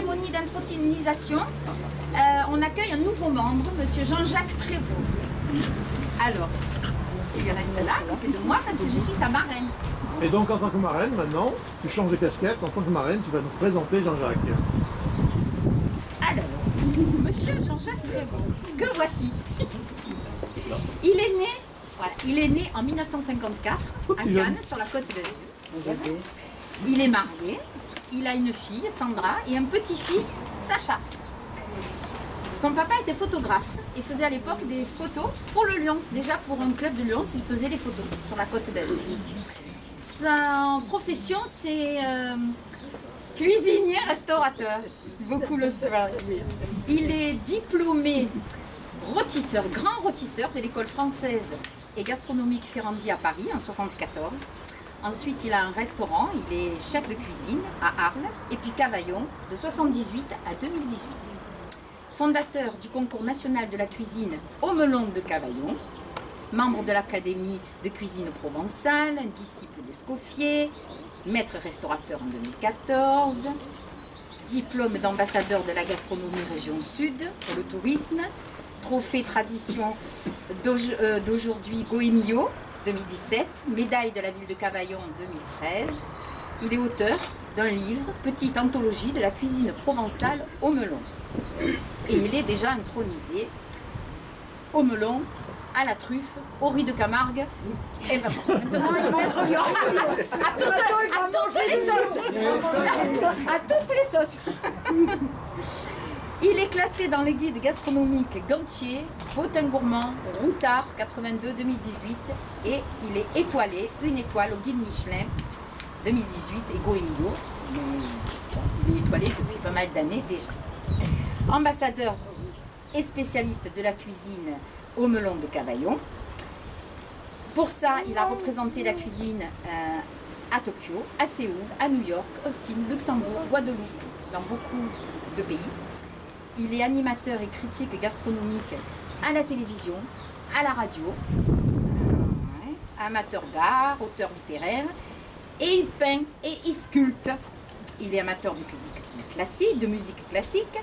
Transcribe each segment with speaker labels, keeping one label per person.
Speaker 1: cérémonie d'intronisation, on accueille un nouveau membre, monsieur Jean-Jacques Prévost. Alors, tu lui restes là, à côté de moi, parce que je suis sa marraine.
Speaker 2: Et donc, en tant que marraine, maintenant, tu changes de casquette. En tant que marraine, tu vas nous présenter Jean-Jacques.
Speaker 1: Alors, monsieur Jean-Jacques Prévost, que voici. Il est né en 1954 à Cannes, sur la Côte d'Azur. Il est marié, il a une fille, Sandra, et un petit-fils, Sacha. Son papa était photographe et faisait à l'époque des photos pour le Lyons. Déjà pour un club de Lyons, il faisait des photos sur la Côte d'Azur. Sa profession, c'est cuisinier-restaurateur. Beaucoup le savent. Il est diplômé rôtisseur, grand rôtisseur de l'école française et gastronomique Ferrandi à Paris en 1974. Ensuite, il a un restaurant, il est chef de cuisine à Arles et puis Cavaillon de 1978 à 2018. Fondateur du concours national de la cuisine au Melon de Cavaillon, membre de l'Académie de cuisine provençale, disciple d'Escoffier, maître restaurateur en 2014, diplôme d'ambassadeur de la gastronomie région Sud pour le tourisme, trophée tradition d'aujourd'hui Goemio 2017, médaille de la ville de Cavaillon en 2013. Il est auteur d'un livre, Petite anthologie de la cuisine provençale au melon. Et il est déjà intronisé au melon, à la truffe, au riz de Camargue. Et ben, maintenant, il va être à toutes les sauces. À toutes les sauces. Il est classé dans les guides gastronomiques Gantier, Botin Gourmand, Routard 82-2018 et il est étoilé, une étoile au guide Michelin 2018 et Goemio. Il est étoilé depuis pas mal d'années déjà. Ambassadeur et spécialiste de la cuisine au Melon de Cavaillon. Pour ça, il a représenté la cuisine à Tokyo, à Séoul, à New York, Austin, Luxembourg, Guadeloupe, dans beaucoup de pays. Il est animateur et critique gastronomique à la télévision, à la radio, amateur d'art, auteur littéraire, et il peint et il sculpte. Il est amateur de musique classique,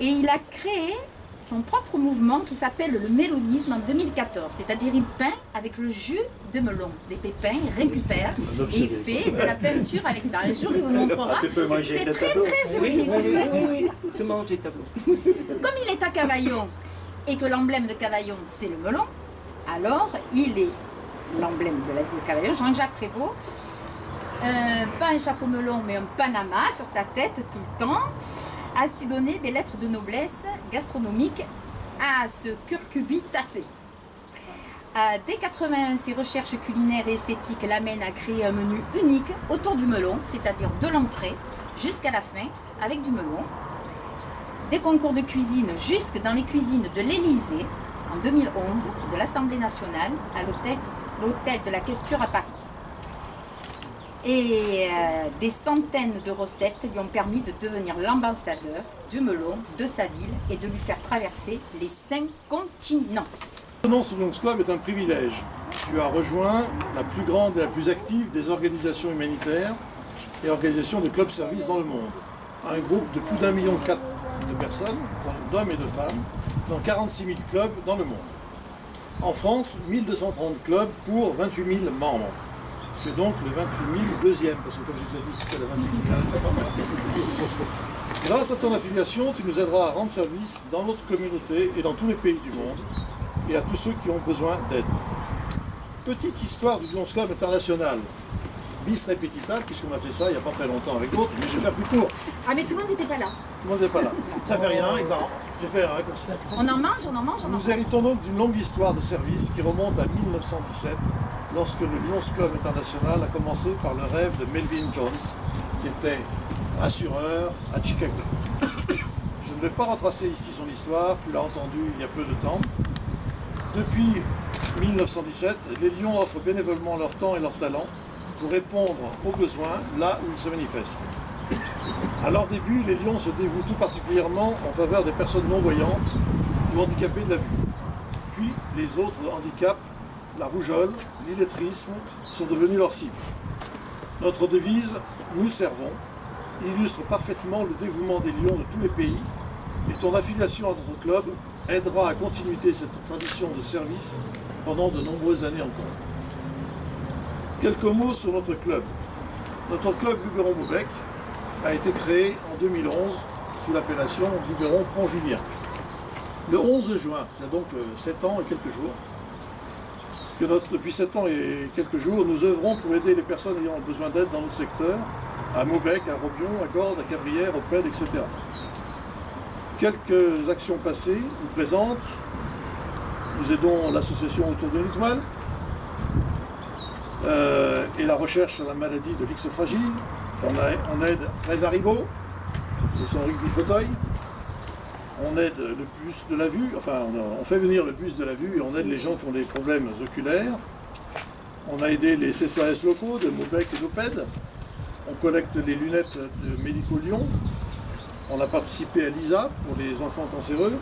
Speaker 1: et il a créé son propre mouvement qui s'appelle le mélonisme en 2014. C'est-à-dire il peint avec le jus de melon, des pépins, il récupère et il fait de la peinture avec ça. Un jour il vous montrera. C'est très très joli.
Speaker 3: Oui, c'est manger tableau.
Speaker 1: Comme il est à Cavaillon et que l'emblème de Cavaillon c'est le melon, alors il est l'emblème de la ville de Cavaillon, Jean-Jacques Prévost. Pas un chapeau melon mais un panama sur sa tête tout le temps, a su donner des lettres de noblesse gastronomique à ce curcubitacé. Dès 81, ses recherches culinaires et esthétiques l'amènent à créer un menu unique autour du melon, c'est-à-dire de l'entrée jusqu'à la fin avec du melon. Des concours de cuisine jusque dans les cuisines de l'Élysée en 2011, de l'Assemblée nationale à l'hôtel de la Questure à Paris. Et des centaines de recettes lui ont permis de devenir l'ambassadeur du melon de sa ville et de lui faire traverser les 5 continents.
Speaker 2: Ton ce Lions Club est un privilège. Tu as rejoint la plus grande et la plus active des organisations humanitaires et organisations de club-service dans le monde. Un groupe de plus d'1,4 million de personnes, d'hommes et de femmes, dans 46 000 clubs dans le monde. En France, 1230 clubs pour 28 000 membres. Tu es donc le 28 002e, parce que comme je l'ai dit, tu es le 28 000. Grâce à ton affiliation, tu nous aideras à rendre service dans notre communauté et dans tous les pays du monde, et à tous ceux qui ont besoin d'aide. Petite histoire du Lions Club International. Bis repetita, puisqu'on a fait ça il n'y a pas très longtemps avec d'autres, mais je vais faire plus court.
Speaker 1: Ah mais tout le monde n'était pas là.
Speaker 2: Tout le monde n'est pas là. Ça fait rien, j'ai fait un raccourci.
Speaker 1: On en mange.
Speaker 2: Nous héritons donc d'une longue histoire de service qui remonte à 1917, lorsque le Lions Club International a commencé par le rêve de Melvin Jones, qui était assureur à Chicago. Je ne vais pas retracer ici son histoire, tu l'as entendu il y a peu de temps. Depuis 1917, les Lions offrent bénévolement leur temps et leur talent pour répondre aux besoins là où ils se manifestent. À leur début, les Lions se dévouent tout particulièrement en faveur des personnes non-voyantes ou handicapées de la vue. Puis, les autres handicaps, la rougeole, l'illettrisme, sont devenus leur cible. Notre devise, nous servons, illustre parfaitement le dévouement des Lions de tous les pays et ton affiliation à notre club aidera à continuer cette tradition de service pendant de nombreuses années encore. Quelques mots sur notre club. Notre club Luberon-Maubec a été créé en 2011 sous l'appellation Luberon-Pont-Julien. Le 11 juin, c'est donc 7 ans et quelques jours, depuis 7 ans et quelques jours, nous œuvrons pour aider les personnes ayant besoin d'aide dans notre secteur, à Maubec, à Robion, à Gordes, à Cabrières, au Pède, etc. Quelques actions passées ou présentes. Nous aidons l'association Autour de l'Étoile et la recherche sur la maladie de l'X fragile. On aide Fraise Haribo et son rugby fauteuil. On aide le bus de la vue, enfin on fait venir le bus de la vue et on aide les gens qui ont des problèmes oculaires. On a aidé les CCAS locaux de Maubec et d'Opède. On collecte les lunettes de Médico Lyon. On a participé à l'ISA pour les enfants cancéreux.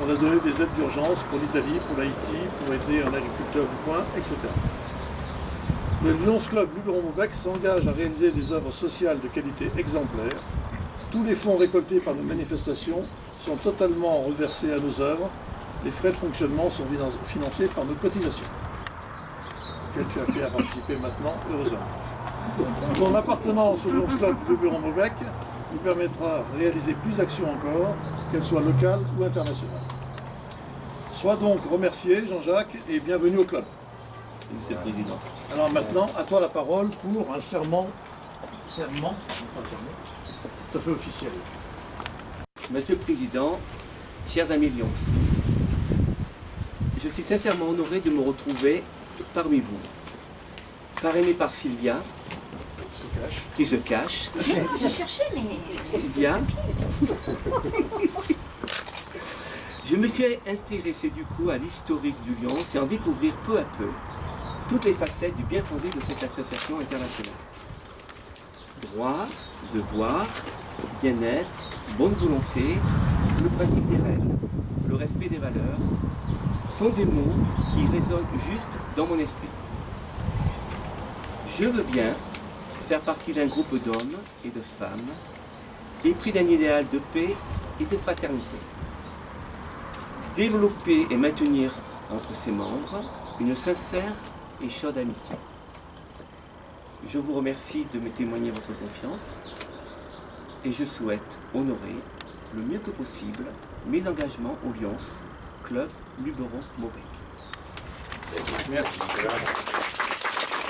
Speaker 2: On a donné des aides d'urgence pour l'Italie, pour l'Haïti, pour aider un agriculteur du coin, etc. Le Lions Club Luberon-Maubec s'engage à réaliser des œuvres sociales de qualité exemplaire. Tous les fonds récoltés par nos manifestations sont totalement reversés à nos œuvres. Les frais de fonctionnement sont financés par nos cotisations. Auxquelles tu as pu participer maintenant, heureusement. Ton appartenance au Lions Club Luberon-Maubec nous permettra de réaliser plus d'actions encore, qu'elles soient locales ou internationales. Sois donc remercié, Jean-Jacques, et bienvenue au club.
Speaker 3: Monsieur le Président.
Speaker 2: Alors maintenant, à toi la parole pour un serment tout à fait officiel.
Speaker 3: Monsieur le Président, chers amis Lions, je suis sincèrement honoré de me retrouver parmi vous. Parrainé par Sylvia, qui se cache.
Speaker 1: Je cherchais, mais...
Speaker 3: Sylvia. Je me suis intéressé du coup à l'historique du Lions et en découvrir peu à peu toutes les facettes du bien fondé de cette association internationale. Droit, devoir, bien-être, bonne volonté, le principe des règles, le respect des valeurs, sont des mots qui résonnent juste dans mon esprit. Je veux bien faire partie d'un groupe d'hommes et de femmes épris d'un idéal de paix et de fraternité. Développer et maintenir entre ses membres une sincère et chaude amitié. Je vous remercie de me témoigner votre confiance et je souhaite honorer le mieux que possible mes engagements au Lions Club Luberon-Maubec.
Speaker 2: Merci.